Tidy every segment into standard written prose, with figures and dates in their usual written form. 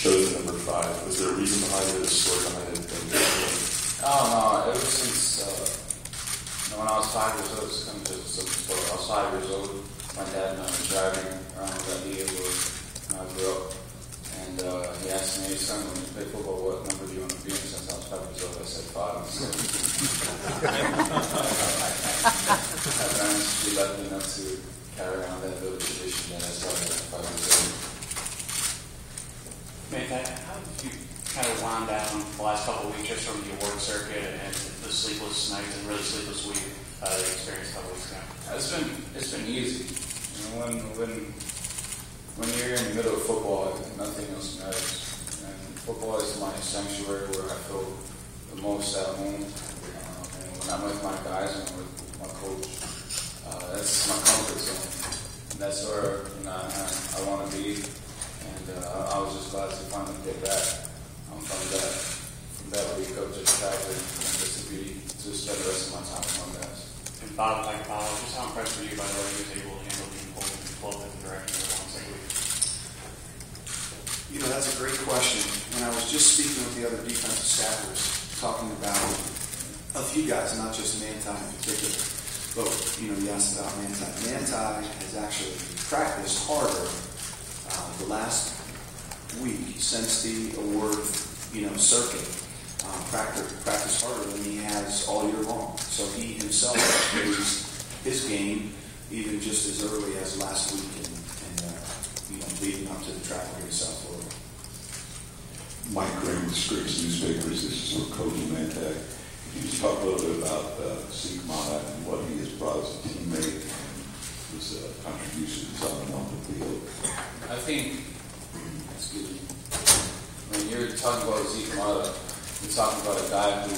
chose number 5. Was there a reason behind it, a story behind it? Oh, no. Ever since when I was 5 years old, it's kind of just a simple story. I was 5 years old. My dad and I were driving around that area when I grew up. And he asked me, "Hey, son, when you play football, what number do you want to be?" And since I was 5 years old, I said 5. So my parents were lucky enough to carry around that little tradition that I started at 5 years old. Manti, how did you kind of wind down the last couple of weeks just from the award circuit and the sleepless nights and really sleepless week that you experienced a couple weeks ago? It's been easy. You know, when you're in the middle of football, nothing else matters. And football is my sanctuary where I feel the most at home. And when I'm with my guys and with my coach, that's my comfort zone. And that's where I want to be. And I was just glad to finally get back from that week of just traveling and to spend the rest of my time with my guys. And Bob, just how impressed were you by the way he was able to handle being pulled in the direction of one second week? You know, that's a great question. And I was just speaking with the other defensive staffers, talking about a few guys, not just Manti in particular. But, you know, you asked about Manti. Manti has actually practiced harder the last week since the award, circuit. Practiced harder than he has all year long. So he himself raised his game even just as early as last week and leading up to the travel here to South Florida. Mike Green with Scripps Newspapers. This is for Coach Manti. Can you just talk a little bit about Zeke Mata and what he has brought as a teammate and his contributions on and off the field? I think, when you're talking about Zeke Mata, you're talking about a guy who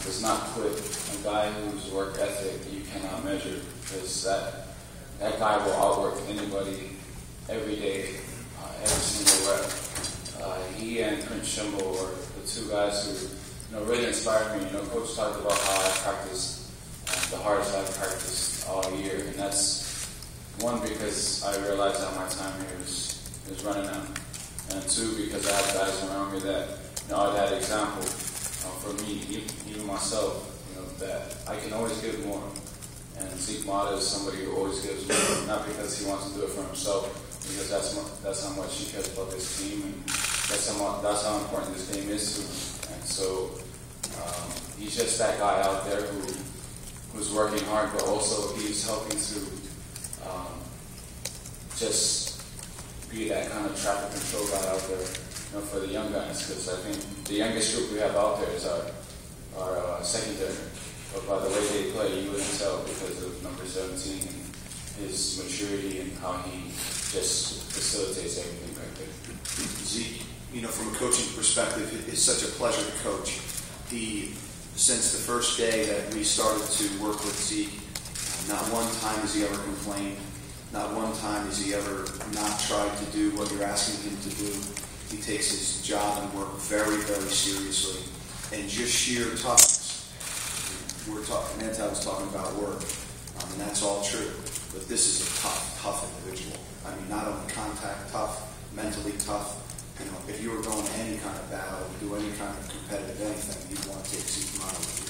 does not quit, a guy whose work ethic you cannot measure, because that guy will outwork anybody every day, every single rep. He and Prince Shimbo were the two guys who really inspired me. Coach talked about how I practiced the hardest I've practiced all year, and that's one because I realized that my time here is running out, and two because I have guys around me that are that example for me, even myself. That I can always give more, and Zeke Mata is somebody who always gives more, not because he wants to do it for himself, because that's how much he cares about this team, and that's how important this game is to him. And so he's just that guy out there who's working hard, but also he's helping to just be that kind of traffic control guy out there, for the young guys. Because I think the youngest group we have out there is our secondary. But by the way they play, you wouldn't tell because of number 17 and his maturity and how he just facilitates everything back there. Zeke, from a coaching perspective, it's such a pleasure to coach. Since the first day that we started to work with Zeke, not one time has he ever complained. Not one time has he ever not tried to do what you're asking him to do. He takes his job and work very, very seriously. And just sheer toughness. Manti was talking about work, and that's all true. But this is a tough individual. I mean, not only contact tough, mentally tough. If you were going to any kind of battle, do any kind of competitive anything, you'd want to take Zeke Mata with you.